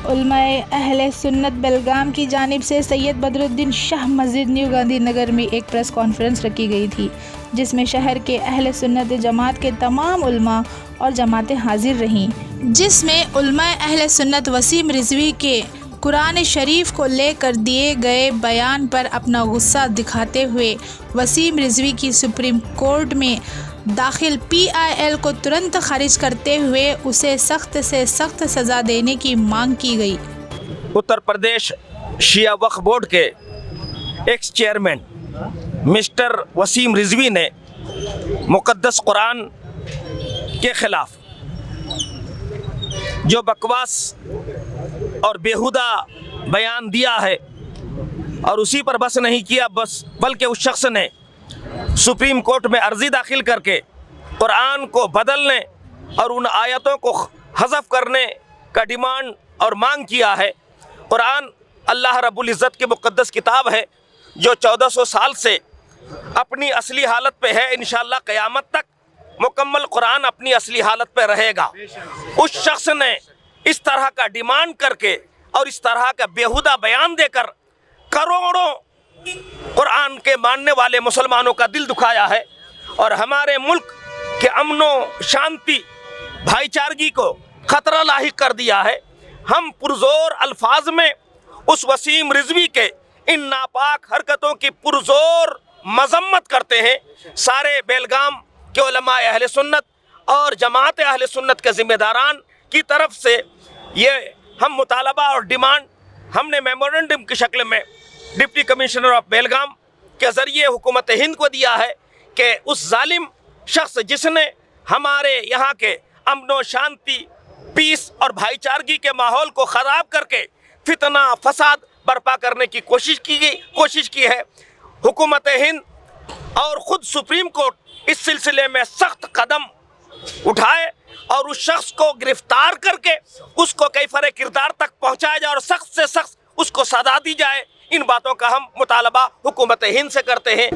उलमाए अहले सुन्नत बेलगाम की जानिब से सैयद बदरुद्दीन शाह मस्जिद न्यू गांधी नगर में एक प्रेस कॉन्फ्रेंस रखी गई थी, जिसमें शहर के अहले सुन्नत जमात के तमाम उलमा और जमातें हाजिर रहीं, जिसमें उलमाए अहले सुन्नत वसीम रिजवी के कुरान शरीफ को लेकर दिए गए बयान पर अपना गुस्सा दिखाते हुए वसीम रिजवी की सुप्रीम कोर्ट में दाखिल PIL को तुरंत खारिज करते हुए उसे सख्त से सख्त सज़ा देने की मांग की गई। उत्तर प्रदेश शिया वक्फ बोर्ड के ex chairman mister Wasim Rizvi ने मुक़द्दस कुरान के ख़िलाफ़ जो बकवास और बेहुदा बयान दिया है और उसी पर बस नहीं किया बल्कि उस शख्स ने सुप्रीम कोर्ट में अर्ज़ी दाखिल करके कुरान को बदलने और उन आयतों को हज़फ करने का डिमांड और मांग किया है। कुरान अल्लाह रब्बुल इज़्ज़त की मुक़द्दस किताब है जो 1400 साल से अपनी असली हालत पे है। इंशाअल्लाह क़यामत तक मुकम्मल कुरान अपनी असली हालत पे रहेगा। उस शख्स ने इस तरह का डिमांड करके और इस तरह का बेहुदा बयान देकर करोड़ों कुरान के मानने वाले मुसलमानों का दिल दुखाया है और हमारे मुल्क के अमनो शांति भाईचारगी को खतरा लाहिक कर दिया है। हम पुरजोर अल्फाज में उस वसीम रिजवी के इन नापाक हरकतों की पुरजोर मजम्मत करते हैं। सारे बेलगाम के उलमाए अहले सुन्नत और जमात अहले सुन्नत के ज़िम्मेदारान की तरफ से ये हम मुतालबा और डिमांड हमने मेमोरेंडम की शक्ल में डिप्टी कमिश्नर ऑफ बेलगाम के ज़रिए हुकूमत हिंद को दिया है कि उस जालिम शख्स जिसने हमारे यहाँ के अमन शांति पीस और भाईचारगी के माहौल को ख़राब करके फितना फसाद बर्पा करने की कोशिश की है, हुकूमत हिंद और ख़ुद सुप्रीम कोर्ट इस सिलसिले में सख्त कदम उठाए और उस शख्स को गिरफ्तार करके उसको कैफरे किरदार तक पहुँचाया जाए और सख्त से सख्त उसको सजा दी जाए। इन बातों का हम मुतालबा हुकूमत हिंद से करते हैं।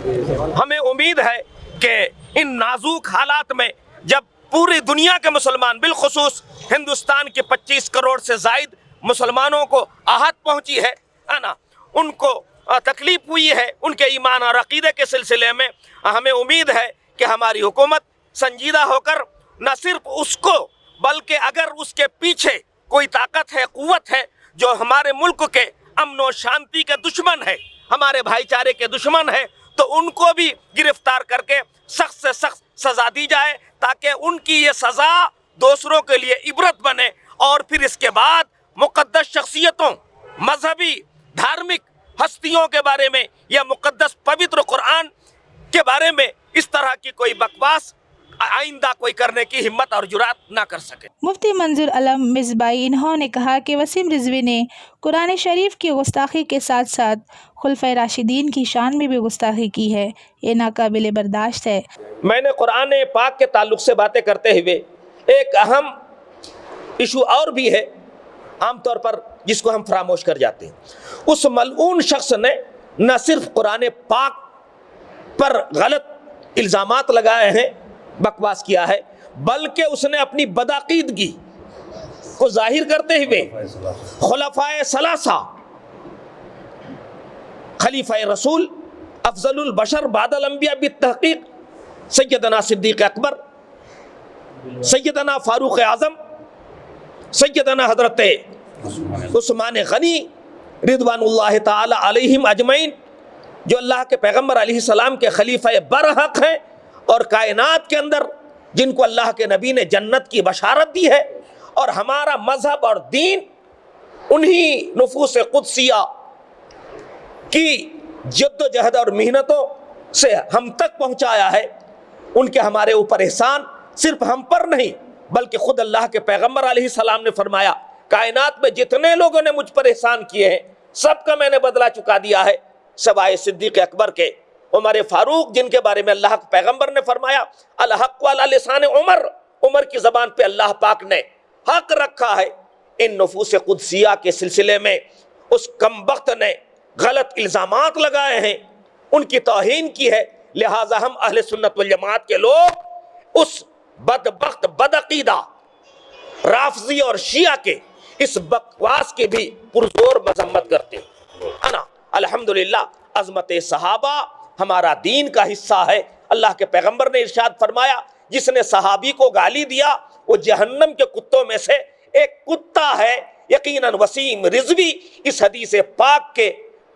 हमें उम्मीद है कि इन नाजुक हालात में जब पूरी दुनिया के मुसलमान बिलखुसूस हिंदुस्तान के 25 करोड़ से ज़ायद मुसलमानों को आहत पहुंची है ना, उनको तकलीफ़ हुई है उनके ईमान और अक़ीदे के सिलसिले में, हमें उम्मीद है कि हमारी हुकूमत संजीदा होकर न सिर्फ उसको बल्कि अगर उसके पीछे कोई ताकत है, क़ुव्वत है जो हमारे मुल्क के अमन और शांति के दुश्मन है, हमारे भाईचारे के दुश्मन है, तो उनको भी गिरफ्तार करके सख्त से सख्त सज़ा दी जाए ताकि उनकी ये सज़ा दूसरों के लिए इबरत बने और फिर इसके बाद मुक़द्दस शख्सियतों, मजहबी धार्मिक हस्तियों के बारे में या मुक़द्दस पवित्र कुरान के बारे में इस तरह की कोई बकवास आइंदा कोई करने की हिम्मत और जुरात ना कर सके। मुफ्ती मंजूर आलम मिसबाई इन्होंने कहा कि वसीम रिजवी ने कुरान शरीफ की गुस्ताखी के साथ साथ खुलफाए राशिदीन की शान में भी गुस्ताखी की है, ये नाकाबिले बर्दाश्त है। मैंने कुरान पाक के ताल्लुक से बातें करते हुए एक अहम इशू और भी है आमतौर पर जिसको हम फरामोश कर जाते हैं। उस मलऊन शख्स ने न सिर्फ कुरान पाक पर गलत इल्ज़ामात लगाए हैं, बकवास किया है, बल्कि उसने अपनी बदअक़ीदगी को जाहिर करते हुए खुलफाए सलासा खलीफाए रसूल अफजलुल बशर बादल अंबिया बित्तहक़ीक़ सैयदना सिद्दीक़ अकबर, सैयदना फ़ारूक़ आज़म, सैयदना हज़रत उस्मान गनी रिदवानुल्लाह ताला अलैहिम अजमईन, जो अल्लाह के पैगम्बर अलैहिस्सलाम के खलीफा बरहक़ हैं और कायनात के अंदर जिनको अल्लाह के नबी ने जन्नत की बशारत दी है, और हमारा मज़हब और दीन उन्हीं नुफूस क़ुद्सिया की जद्दोजहद और मेहनतों से हम तक पहुँचाया है। उनके हमारे ऊपर एहसान सिर्फ हम पर नहीं बल्कि ख़ुद अल्लाह के पैगम्बर अलैहिस्सलाम ने फरमाया, कायनात में जितने लोगों ने मुझ पर एहसान किए हैं सबका मैंने बदला चुका दिया है, सवाए सिद्दीक़ अकबर के, उमर फ़ारूक, जिनके बारे में अल्लाह के पैगम्बर ने फरमाया अल हक़ अला लिसान उमर, उमर की ज़बान पे अल्लाह पाक ने हक़ रखा है। इन नुफूस क़ुद्सिया के सिलसिले में उस कमबख्त ने गलत इल्ज़ामात लगाए हैं, उनकी तौहीन की है, लिहाजा हम अहले सुन्नत वल जमात के लोग उस बदबख्त बदअक़ीदा राफ़ज़ी और शिया के इस बकवास की भी पुरजोर मजम्मत करते हैं। अना अल्हम्दुलिल्लाह अज़मत सहाबा हमारा दीन का हिस्सा है। अल्लाह के पैगंबर ने इरशाद फरमाया, जिसने सहाबी को गाली दिया वो जहन्नम के कुत्तों में से एक कुत्ता है। यकीनन वसीम रिजवी इस हदीस पाक के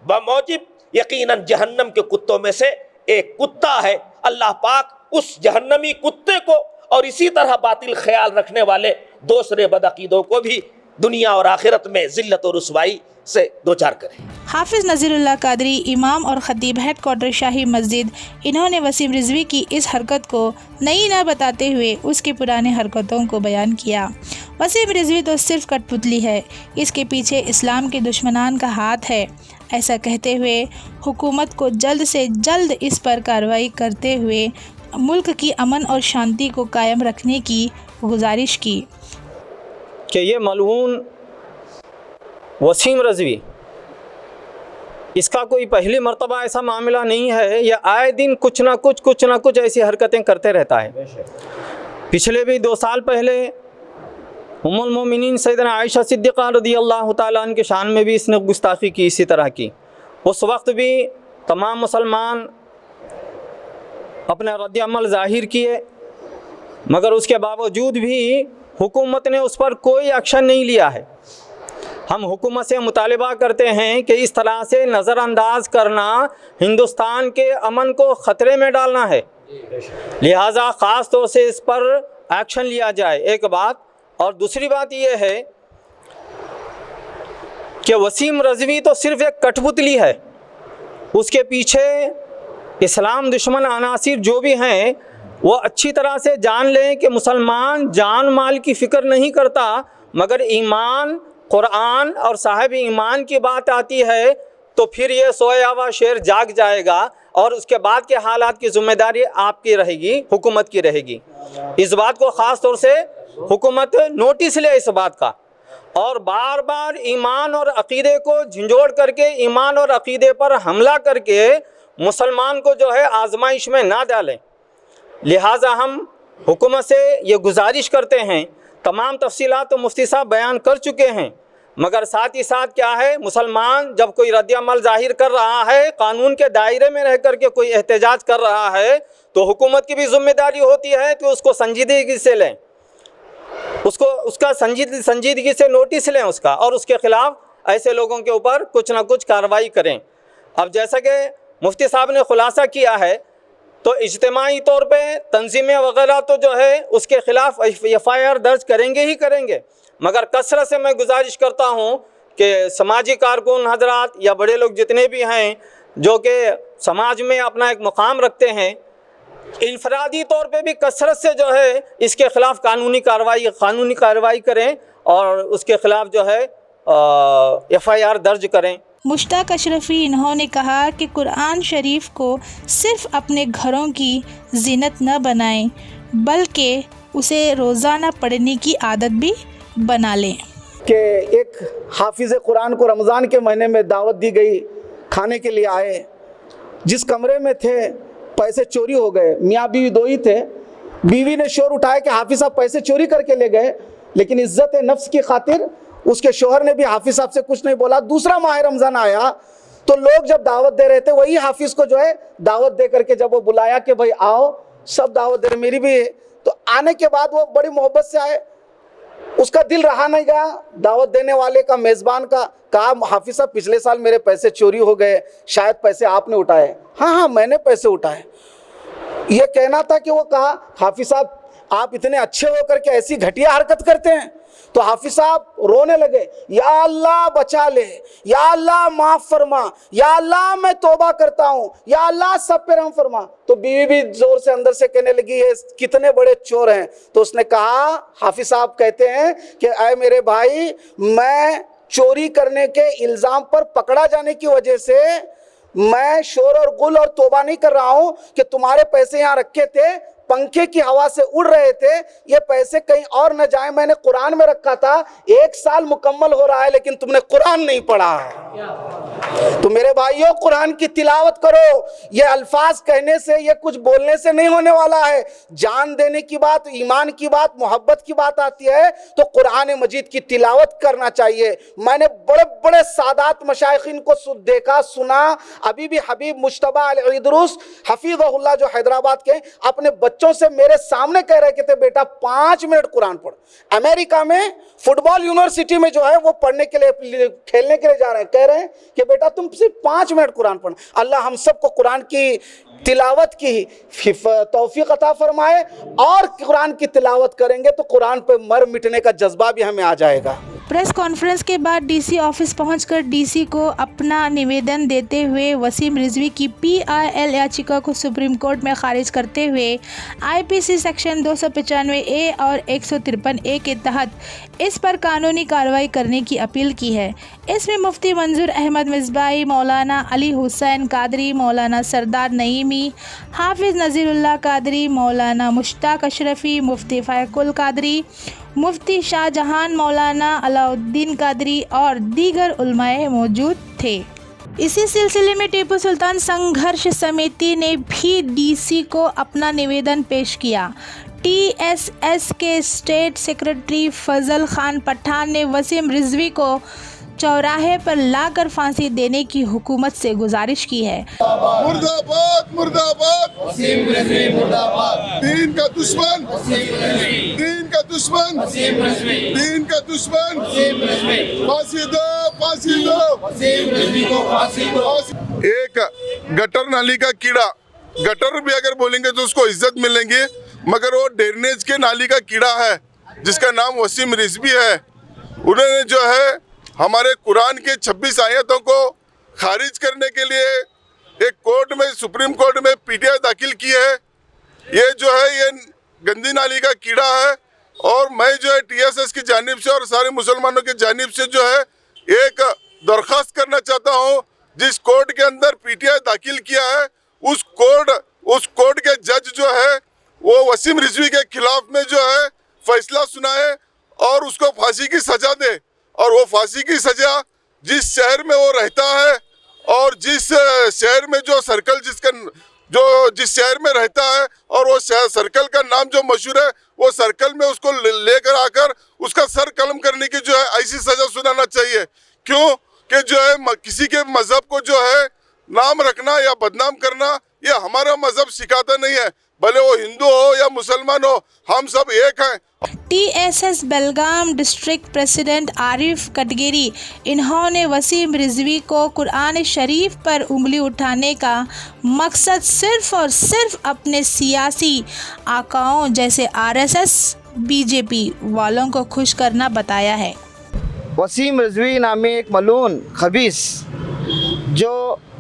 बमौजिब यकीनन जहन्नम के कुत्तों में से एक कुत्ता है। अल्लाह पाक उस जहन्नमी कुत्ते को और इसी तरह बातिल ख्याल रखने वाले दूसरे बदअकीदों को भी दुनिया और आखिरत में जिल्लत और रुसवाई से दोचार करें। हाफिज़ नज़ीरुल्लाह कादरी इमाम और ख़तीब हेड क्वार्टर शाही मस्जिद, इन्होंने वसीम रिजवी की इस हरकत को नई न बताते हुए उसकी पुरानी हरकतों को बयान किया। वसीम रिजवी तो सिर्फ कठपुतली है, इसके पीछे इस्लाम के दुश्मनान का हाथ है। ऐसा कहते हुए हुकूमत को जल्द से जल्द इस पर कार्रवाई करते हुए मुल्क की अमन और शांति को कायम रखने की गुजारिश की कि ये मलऊन वसीम रिजवी, इसका कोई पहली मर्तबा ऐसा मामला नहीं है, यह आए दिन कुछ ना कुछ ऐसी हरकतें करते रहता है। पिछले भी 2 साल पहले उम्मुल मोमिनीन सैयदना आयशा सिद्दीक़ा रज़ियल्लाहु ताला अन्हा के शान में भी इसने गुस्ताखी की इसी तरह की। उस वक्त भी तमाम मुसलमान अपना रद्द अमल ज़ाहिर किए, मगर उसके बावजूद भी हुकूमत ने उस पर कोई एक्शन नहीं लिया है। हम हुकूमत से मुतालिबा करते हैं कि इस तरह से नज़रअंदाज करना हिंदुस्तान के अमन को ख़तरे में डालना है, लिहाजा ख़ास तौर से इस पर एक्शन लिया जाए, एक बात। और दूसरी बात यह है कि वसीम रिजवी तो सिर्फ़ एक कठपुतली है, उसके पीछे इस्लाम दुश्मन अनासिर जो भी हैं वो अच्छी तरह से जान लें कि मुसलमान जान माल की फ़िक्र नहीं करता, मगर ईमान, कुरान और साहिब ईमान की बात आती है तो फिर ये सोया हुआ शेर जाग जाएगा और उसके बाद के हालात की ज़िम्मेदारी आपकी रहेगी, हुकूमत की रहेगी। इस बात को ख़ास तौर से हुकूमत नोटिस ले इस बात का, और बार बार ईमान और अक़ीदे को झंझोड़ करके, ईमान और अक़ीदे पर हमला करके मुसलमान को जो है आजमाइश में ना डालें। लिहाजा हम हुकूमत से ये गुजारिश करते हैं, तमाम तफसीलात तो मुफ्ती साहब बयान कर चुके हैं, मगर साथ ही साथ क्या है, मुसलमान जब कोई रद्द-ए-अमल ज़ाहिर कर रहा है, कानून के दायरे में रह कर के कोई एहतजाज कर रहा है, तो हुकूमत की भी ज़िम्मेदारी होती है कि उसको संजीदगी से लें, उसका संजीदगी से नोटिस लें उसका, और उसके ख़िलाफ़ ऐसे लोगों के ऊपर कुछ ना कुछ कार्रवाई करें। अब जैसा कि मुफ्ती साहब ने खुलासा किया है, तो इज्तिमाई तौर पे तंजीमें वगैरह तो जो है उसके ख़िलाफ़ FIR दर्ज करेंगे ही करेंगे, मगर कसरत से मैं गुजारिश करता हूँ कि समाजी कारकुन हजरात या बड़े लोग जितने भी हैं जो कि समाज में अपना एक मुकाम रखते हैं, इनफरादी तौर पे भी कसरत से जो है इसके ख़िलाफ़ कानूनी कार्रवाई करें और उसके ख़िलाफ़ जो है FIR दर्ज करें। मुश्ताक अशरफी इन्होंने कहा कि कुरान शरीफ को सिर्फ अपने घरों की जीनत न बनाएं, बल्कि उसे रोज़ाना पढ़ने की आदत भी बना लें। कि एक हाफिज़ कुरान को रमज़ान के महीने में दावत दी गई, खाने के लिए आए, जिस कमरे में थे पैसे चोरी हो गए। मियाँ बीवी 2 ही थे। बीवी ने शोर उठाया कि हाफिज़ साहब पैसे चोरी करके ले गए, लेकिन इज़्ज़त नफ्स की खातिर उसके शोहर ने भी हाफिज़ साहब से कुछ नहीं बोला। दूसरा माह रमज़ान आया तो लोग जब दावत दे रहे थे, वही हाफिज़ को जो है दावत दे करके जब वो बुलाया कि भाई आओ, सब दावत दे रहे, मेरी भी है, तो आने के बाद वो बड़ी मोहब्बत से आए। उसका दिल रहा नहीं गया, दावत देने वाले का, मेज़बान का, कहा हाफिज़ साहब पिछले साल मेरे पैसे चोरी हो गए, शायद पैसे आपने उठाए। हाँ मैंने पैसे उठाए। ये कहना था कि वो कहा हाफिज़ साहब आप इतने अच्छे हो करके ऐसी घटिया हरकत करते हैं। तो हाफिज़ साहब रोने लगे, या अल्लाह बचा ले, या अल्लाह माफ़ फरमा, या अल्लाह मैं तौबा करता हूँ, या अल्लाह सब पे रहम फरमा। तो बीवी भी ज़ोर से अंदर से कहने लगी ये कितने बड़े चोर हैं। तो उसने कहा, हाफिज़ साहब कहते हैं कि अय मेरे भाई, मैं चोरी करने के इल्ज़ाम पर पकड़ा जाने की वजह से मैं शोर और गुल और तौबा नहीं कर रहा हूँ कि तुम्हारे पैसे यहाँ रखे थे, पंखे की हवा से उड़ रहे थे, ये पैसे कहीं और न जाए। मैंने कुरान में रखा था, 1 साल मुकम्मल हो रहा है लेकिन तुमने कुरान नहीं पढ़ा है। तो मेरे भाइयों, कुरान की तिलावत करो। ये अल्फाज कहने से, ये कुछ बोलने से नहीं होने वाला है। जान देने की बात, ईमान की बात, मोहब्बत की बात आती है तो कुरान मजीद की तिलावत करना चाहिए। मैंने बड़े बड़े सादात मशाइखिन को देखा, सुना। अभी भी हबीब मुश्तबा अल-इदरूस हफीज़हुल्लाह जो हैदराबाद के, अपने बच्चों से मेरे सामने कह रहे थे बेटा 5 मिनट कुरान पढ़। अमेरिका में फुटबॉल यूनिवर्सिटी में जो है वो पढ़ने के लिए, खेलने के लिए जा रहे हैं, कह रहे हैं कि बेटा तुम सिर्फ 5 मिनट कुरान पढ़। अल्लाह हम सबको कुरान की तिलावत की तौफीक अता फरमाए, और कुरान की तिलावत करेंगे तो कुरान पे मर मिटने का जज्बा भी हमें आ जाएगा। प्रेस कॉन्फ्रेंस के बाद डीसी ऑफिस पहुंचकर डीसी को अपना निवेदन देते हुए वसीम रिजवी की पीआईएल याचिका को सुप्रीम कोर्ट में खारिज करते हुए आईपीसी सेक्शन 295A और 153A के तहत इस पर कानूनी कार्रवाई करने की अपील की है। इसमें मुफ्ती मंजूर अहमद मिसबाही, मौलाना अली हुसैन कादरी, मौलाना सरदार नईमी, हाफिज़ नज़ीरुल्लाह कादरी, मौलाना मुश्ताक अशरफी, मुफ्ती फ़ैकुल कादरी, मुफ्ती शाहजहान, मौलाना अलाउद्दीन कादरी और दीगर उलमाए मौजूद थे। इसी सिलसिले में टीपू सुल्तान संघर्ष समिति ने भी डीसी को अपना निवेदन पेश किया। टीएसएस के स्टेट सेक्रेटरी फजल खान पठान ने वसीम रिजवी को चौराहे पर लाकर फांसी देने की हुकूमत से गुजारिश की है। मुर्दाबाद मुर्दाबाद वसीम रिजवी मुर्दाबाद। दीन का दुश्मन वसीम रिजवी, दीन का दुश्मन वसीम रिजवी, दीन का दुश्मन वसीम रिजवी। फांसी दो, फांसी दो, वसीम रिजवी को फांसी दो। एक गटर नाली का कीड़ा, गटर भी अगर बोलेंगे तो उसको इज्जत मिलेंगी, मगर वो ड्रेनेज के नाली का कीड़ा है जिसका नाम वसीम रिजवी है। उन्होंने जो है हमारे कुरान के 26 आयतों को खारिज करने के लिए एक कोर्ट में, सुप्रीम कोर्ट में पीटीआई दाखिल की है। ये जो है ये गंदी नाली का कीड़ा है, और मैं जो है टीएसएस की जानिब से और सारे मुसलमानों की जानिब से जो है एक दरख्वास्त करना चाहता हूँ। जिस कोर्ट के अंदर पीटीआई दाखिल किया है उस कोर्ट के जज जो है वो वसीम रिजवी के खिलाफ में जो है फैसला सुनाए और उसको फांसी की सजा दे। और वो फांसी की सजा जिस शहर में वो रहता है और जिस शहर में जो सर्कल जिस शहर में रहता है और वो सर्कल का नाम जो मशहूर है, वो सर्कल में उसको लेकर आकर उसका सर कलम करने की जो है ऐसी सजा सुनाना चाहिए। क्यों कि जो है किसी के मजहब को जो है नाम रखना या बदनाम करना ये हमारा मजहब सिखाता नहीं है, भले वो हिंदू हो या मुसलमान हो, हम सब एक हैं। टीएसएस बेलगाम डिस्ट्रिक्ट प्रेसिडेंट आरिफ कटगेरी, इन्होंने वसीम रिजवी को कुरान शरीफ पर उंगली उठाने का मकसद सिर्फ और सिर्फ अपने सियासी आकाओं जैसे आरएसएस, बीजेपी वालों को खुश करना बताया है। वसीम रिजवी नामी एक मलून खबीस जो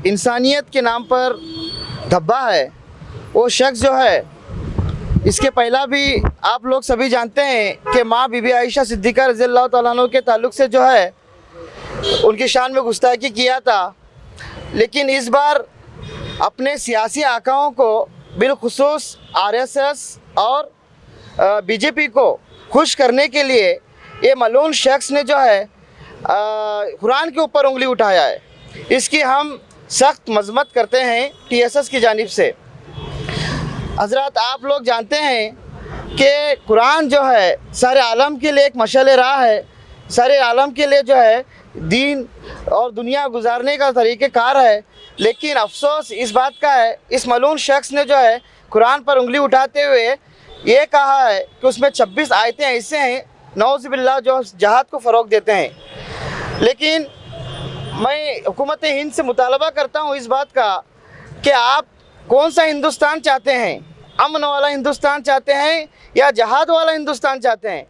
इंसानियत के नाम पर धब्बा है, वो शख्स जो है, इसके पहला भी आप लोग सभी जानते हैं कि माँ बीबी आयशा सिद्दीक़ा रज़ियल्लाहु तआला अन्हा के ताल्लुक़ से जो है उनकी शान में गुस्ताखी किया था। लेकिन इस बार अपने सियासी आकाओं को बिलखुसूस आरएसएस और बीजेपी को खुश करने के लिए ये मलून शख्स ने जो है कुरान के ऊपर उंगली उठाया है। इसकी हम सख्त मजम्मत करते हैं टीएसएस की जानिब से। हज़रात, आप लोग जानते हैं कि कुरान जो है सारे आलम के लिए एक मशाल राह है, सारे आलम के लिए जो है दीन और दुनिया गुजारने का तरीक़ेकार है। लेकिन अफसोस इस बात का है, इस मलून शख्स ने जो है कुरान पर उंगली उठाते हुए ये कहा है कि उसमें 26 आयतें ऐसे हैं नौज़ बिल्लाह जो जहाद को फ़रोग़ देते हैं। लेकिन मैं हुकूमत हिंद से मुतालबा करता हूँ इस बात का कि आप कौन सा हिंदुस्तान चाहते हैं, अमन वाला हिंदुस्तान चाहते हैं या जहाद वाला हिंदुस्तान चाहते हैं?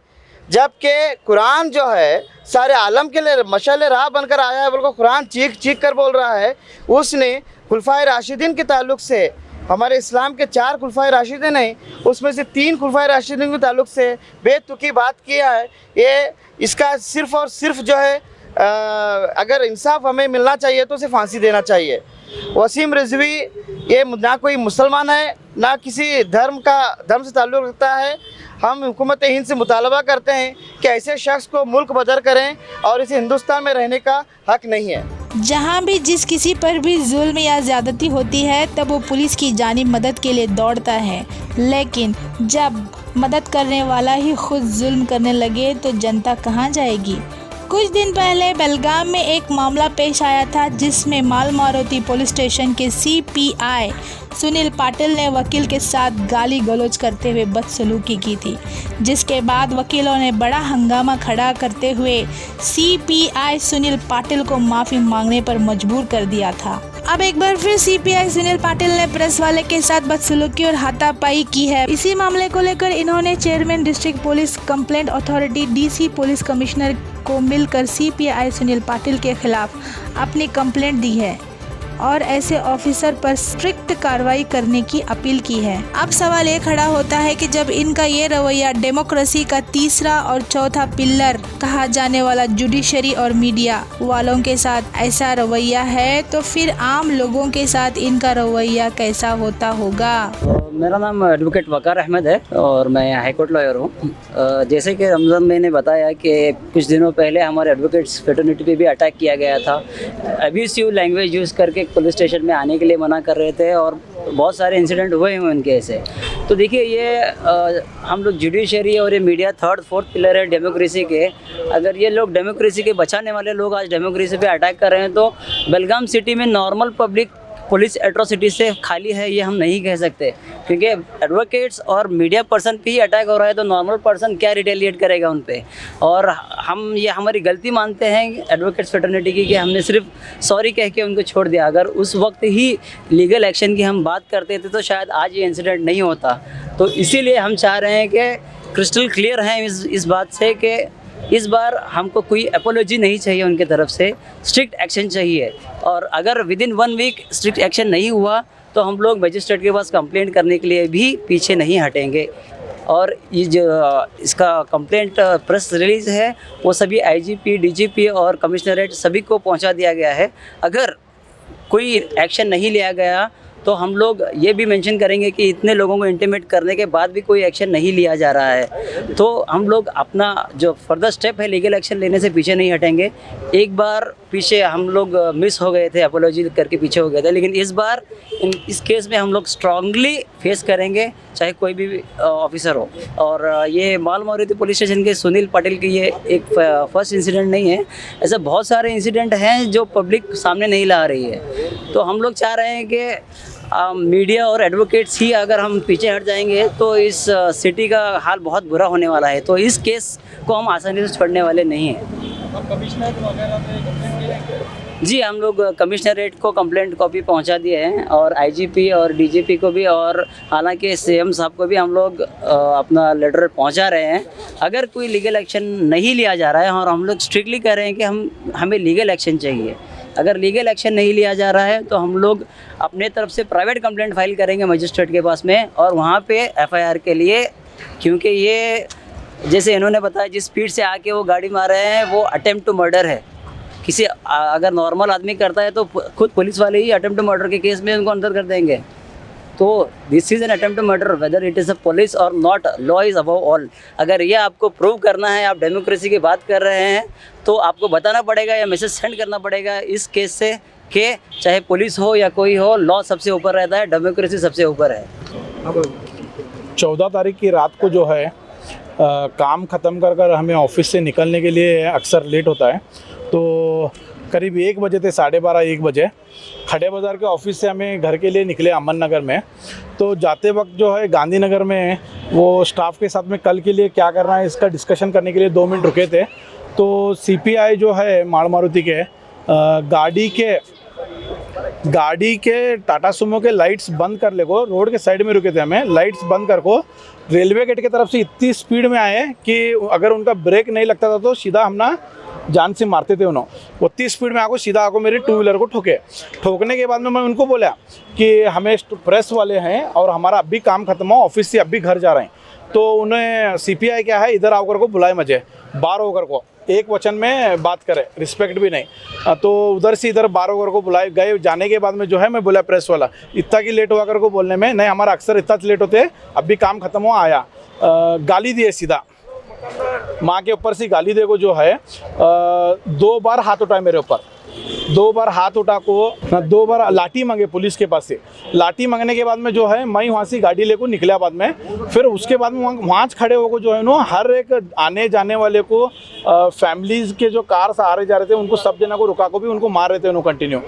जबकि कुरान जो है सारे आलम के लिए मशाल राह बनकर आया है, बल्कि कुरान चीख चीख कर बोल रहा है। उसने खुलफाए राशिदीन के ताल्लुक़ से, हमारे इस्लाम के 4 खुलफाए राशिदीन हैं, उसमें से 3 खुलफाए राशिदीन के ताल्लुक़ से बेतुकी बात किया है। ये इसका सिर्फ़ और सिर्फ जो है अगर इंसाफ हमें मिलना चाहिए तो उसे फांसी देना चाहिए। वसीम रिजवी ये ना कोई मुसलमान है, ना किसी धर्म से ताल्लुक़ रखता है। हम हुकूमत हिंद से मुतालबा करते हैं कि ऐसे शख्स को मुल्क बदर करें और इसे हिंदुस्तान में रहने का हक नहीं है। जहां भी जिस किसी पर भी जुल्म या ज़्यादती होती है तब वो पुलिस की जानिब मदद के लिए दौड़ता है, लेकिन जब मदद करने वाला ही खुद जुल्म करने लगे तो जनता कहां जाएगी। कुछ दिन पहले बेलगाम में एक मामला पेश आया था जिसमें मालमारुति पुलिस स्टेशन के CPI सुनील पाटिल ने वकील के साथ गाली गलौज करते हुए बदसलूकी की थी, जिसके बाद वकीलों ने बड़ा हंगामा खड़ा करते हुए CPI सुनील पाटिल को माफ़ी मांगने पर मजबूर कर दिया था। अब एक बार फिर CPI सुनील पाटिल ने प्रेस वाले के साथ बदसलूकी और हाथापाई की है। इसी मामले को लेकर इन्होंने chairman district police complaint authority DC police commissioner को मिलकर CPI सुनील पाटिल के खिलाफ अपनी कंप्लेंट दी है और ऐसे ऑफिसर पर स्ट्रिक्ट कार्रवाई करने की अपील की है। अब सवाल ये खड़ा होता है कि जब इनका ये रवैया डेमोक्रेसी का तीसरा और चौथा पिलर कहा जाने वाला जुडिशरी और मीडिया वालों के साथ ऐसा रवैया है तो फिर आम लोगों के साथ इनका रवैया कैसा होता होगा। मेरा नाम एडवोकेट वकार अहमद है और मैं हाईकोर्ट लॉयर हूँ। जैसे कि रमज़ान मैंने बताया कि कुछ दिनों पहले हमारे एडवोकेट्स फ्रेटर्निटी पे भी अटैक किया गया था। अब्यूसिव लैंग्वेज यूज़ करके पुलिस स्टेशन में आने के लिए मना कर रहे थे और बहुत सारे इंसिडेंट हुए हैं उनके ऐसे। तो देखिए ये हम लोग जुडिशरी और ये मीडिया थर्ड फोर्थ पिलर है डेमोक्रेसी के। अगर ये लोग डेमोक्रेसी के बचाने वाले लोग आज डेमोक्रेसी पे अटैक कर रहे हैं तो बेलगाम सिटी में नॉर्मल पब्लिक पुलिस एट्रोसिटी से खाली है ये हम नहीं कह सकते, क्योंकि एडवोकेट्स और मीडिया पर्सन पे ही अटैक हो रहा है तो नॉर्मल पर्सन क्या रिटेलिएट करेगा उन पे। और हम ये हमारी गलती मानते हैं एडवोकेट्स फ्रेटर्निटी की कि हमने सिर्फ सॉरी कह के उनको छोड़ दिया। अगर उस वक्त ही लीगल एक्शन की हम बात करते थे तो शायद आज ये इंसिडेंट नहीं होता। तो इसीलिए हम चाह रहे हैं कि क्रिस्टल क्लियर हैं इस बात से कि इस बार हमको कोई अपोलॉजी नहीं चाहिए उनके तरफ से, स्ट्रिक्ट एक्शन चाहिए। और अगर विदिन 1 वीक स्ट्रिक्ट एक्शन नहीं हुआ तो हम लोग मजिस्ट्रेट के पास कंप्लेंट करने के लिए भी पीछे नहीं हटेंगे। और ये जो इसका कंप्लेंट प्रेस रिलीज़ है वो सभी IGP, DGP और कमिश्नरेट सभी को पहुंचा दिया गया है। अगर कोई एक्शन नहीं लिया गया तो हम लोग ये भी मेंशन करेंगे कि इतने लोगों को इंटीमेट करने के बाद भी कोई एक्शन नहीं लिया जा रहा है तो हम लोग अपना जो फर्दर स्टेप है लीगल एक्शन लेने से पीछे नहीं हटेंगे। एक बार पीछे हम लोग मिस हो गए थे, अपोलॉजी करके पीछे हो गए थे, लेकिन इस बार इस केस में हम लोग स्ट्रांगली फेस करेंगे चाहे कोई भी ऑफिसर हो। और ये मालमारुति पुलिस स्टेशन के सुनील पाटिल की ये एक फर्स्ट इंसिडेंट नहीं है, ऐसे बहुत सारे इंसिडेंट हैं जो पब्लिक सामने नहीं ला रही है। तो हम लोग चाह रहे हैं कि मीडिया और एडवोकेट्स ही अगर हम पीछे हट जाएंगे तो इस सिटी का हाल बहुत बुरा होने वाला है। तो इस केस को हम आसानी से छोड़ने वाले नहीं हैं। जी हम लोग कमिश्नरेट को कंप्लेंट कॉपी पहुंचा दिए हैं और IGP और DGP को भी, और हालांकि CM साहब को भी हम लोग अपना लेटर पहुंचा रहे हैं। अगर कोई लीगल एक्शन नहीं लिया जा रहा है और हम लोग स्ट्रिक्टली कह रहे हैं कि हमें लीगल एक्शन चाहिए, अगर लीगल एक्शन नहीं लिया जा रहा है तो हम लोग अपने तरफ से प्राइवेट कंप्लेंट फाइल करेंगे मजिस्ट्रेट के पास में और वहाँ पे FIR के लिए, क्योंकि ये जैसे इन्होंने बताया जिस स्पीड से आके वो गाड़ी मार रहे हैं वो अटेम्प्ट टू मर्डर है। किसी अगर नॉर्मल आदमी करता है तो खुद पुलिस वाले ही अटेम्प्ट टू मर्डर के केस में उनको अंदर कर देंगे। तो this is an attempt to murder whether it is a police और not, law is above all. अगर ये आपको प्रूव करना है, आप डेमोक्रेसी की बात कर रहे हैं तो आपको बताना पड़ेगा या मैसेज सेंड करना पड़ेगा इस केस से कि चाहे पुलिस हो या कोई हो, लॉ सबसे ऊपर रहता है, डेमोक्रेसी सबसे ऊपर है। अब 14 तारीख की रात को जो है काम ख़त्म कर हमें ऑफिस से निकलने के लिए अक्सर लेट होता है, तो करीब 1 बजे थे, 12:30 1 बजे खड़े बाज़ार के ऑफिस से हमें घर के लिए निकले अमन नगर में। तो जाते वक्त जो है गांधीनगर में वो स्टाफ के साथ में कल के लिए क्या करना है इसका डिस्कशन करने के लिए 2 मिनट रुके थे। तो CPI जो है मालमारुति के गाड़ी के टाटा सुमो के लाइट्स बंद कर ले को, रोड के साइड में रुके थे, हमें लाइट्स बंद कर को रेलवे गेट की तरफ से इतनी स्पीड में आए कि अगर उनका ब्रेक नहीं लगता था तो सीधा हम ना जान से मारते थे उन्होंने। वो 30 स्पीड में आको सीधा आको मेरी 2 व्हीलर को ठोकने के बाद में मैं उनको बोला कि हमें प्रेस वाले हैं और हमारा अभी काम खत्म हो, ऑफिस से अभी घर जा रहे हैं। तो उन्हें CPI क्या है इधर आकर को बुलाए मुझे बाहर होकर को, एक वचन में बात करे, रिस्पेक्ट भी नहीं। तो उधर से इधर 12 ओवर को बुलाए गए, जाने के बाद में जो है मैं बोला प्रेस वाला इतना की लेट हुआ कर को बोलने में, नहीं हमारा अक्सर इतना लेट होते हैं, अभी काम खत्म हुआ आया। गाली दिए सीधा, माँ के ऊपर से गाली दे को जो है 2 बार हाथ उठाए मेरे ऊपर, 2 बार हाथ उठा को 2 बार लाठी मांगे पुलिस के पास से। लाठी मांगने के बाद में जो है मैं वहाँ से गाड़ी लेकर निकला बाद में, फिर उसके बाद में वहाँ खड़े होकर जो है ना हर एक आने जाने वाले को फैमिलीज़ के जो कार से आ रहे जा रहे थे उनको सब जना को रुका को भी उनको मार रहे थे उन्होंने कंटिन्यू।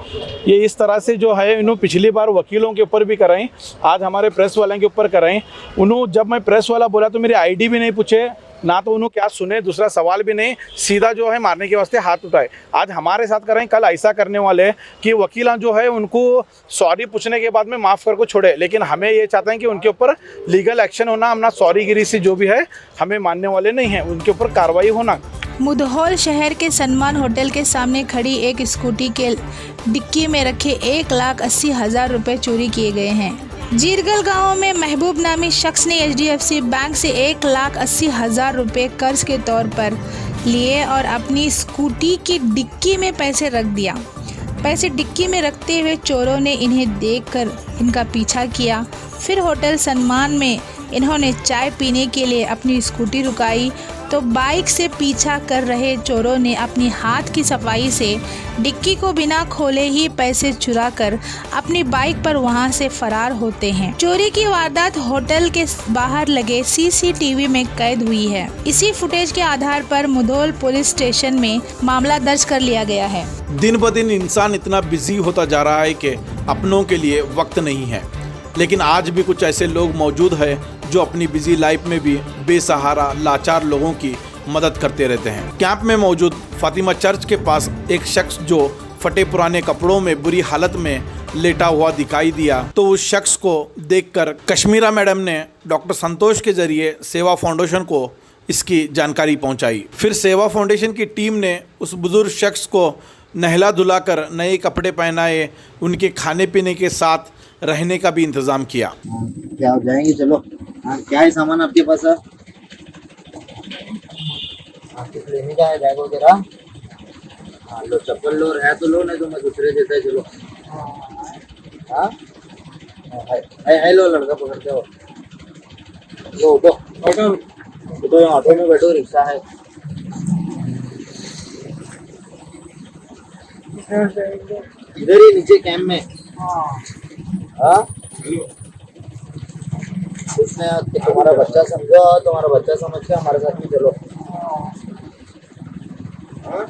ये इस तरह से जो है इन्होंने पिछली बार वकीलों के ऊपर भी कराई, आज हमारे प्रेस वाले के ऊपर कराई। उन्होंने जब मैं प्रेस वाला बोला तो मेरी आईडी भी नहीं पूछे, ना तो उन्होंने क्या सुने, दूसरा सवाल भी नहीं, सीधा जो है मारने के वास्ते हाथ उठाए। आज हमारे साथ कर रहे हैं, कल ऐसा करने वाले कि वकील जो है उनको सॉरी पूछने के बाद में माफ़ कर को छोड़े, लेकिन हमें ये चाहते हैं कि उनके ऊपर लीगल एक्शन होना, हम ना सॉरी गिरी से जो भी है हमें मानने वाले नहीं हैं, उनके ऊपर कार्रवाई होना। मुधोल शहर के सन्मान होटल के सामने खड़ी एक स्कूटी के डिक्की में रखे 1,80,000 रुपये चोरी किए गए हैं। जीरगल गांव में महबूब नामी शख्स ने HDFC बैंक से 1,80,000 रुपये कर्ज के तौर पर लिए और अपनी स्कूटी की डिक्की में पैसे रख दिया। पैसे डिक्की में रखते हुए चोरों ने इन्हें देखकर इनका पीछा किया। फिर होटल सन्मान में इन्होंने चाय पीने के लिए अपनी स्कूटी रुकाई तो बाइक से पीछा कर रहे चोरों ने अपनी हाथ की सफाई से डिक्की को बिना खोले ही पैसे चुराकर अपनी बाइक पर वहां से फरार होते हैं। चोरी की वारदात होटल के बाहर लगे CCTV में कैद हुई है। इसी फुटेज के आधार पर मुधोल पुलिस स्टेशन में मामला दर्ज कर लिया गया है। दिन ब दिन इंसान इतना बिजी होता जा रहा है कि अपनों के लिए वक्त नहीं है, लेकिन आज भी कुछ ऐसे लोग मौजूद हैं जो अपनी बिजी लाइफ में भी बेसहारा लाचार लोगों की मदद करते रहते हैं। कैंप में मौजूद फातिमा चर्च के पास एक शख्स जो फटे पुराने कपड़ों में बुरी हालत में लेटा हुआ दिखाई दिया, तो उस शख्स को देखकर कश्मीरा मैडम ने डॉक्टर संतोष के जरिए सेवा फाउंडेशन को इसकी जानकारी पहुंचाई। फिर सेवा फाउंडेशन की टीम ने उस बुजुर्ग शख्स को नहला धुलाकर नए कपड़े पहनाए, उनके खाने पीने के साथ रहने का भी इंतजाम किया। क्या आप जाएंगे? चलो। हाँ, क्या है सामान आपके पास? आपके लेने का है बैग वगैरह? हाँ लो, चप्पल लो, है तो लो, नहीं तो मैं दूसरे देता है। चलो। हाँ है लो, लड़का पकड़ते हो लो, तो ऑटो में बैठो, रिक्शा है। इधर ही नीचे कैंप में। हाँ उसने तुम्हारा बच्चा समझो, तुम्हारा बच्चा समझ के हमारे साथ में चलो। हाँ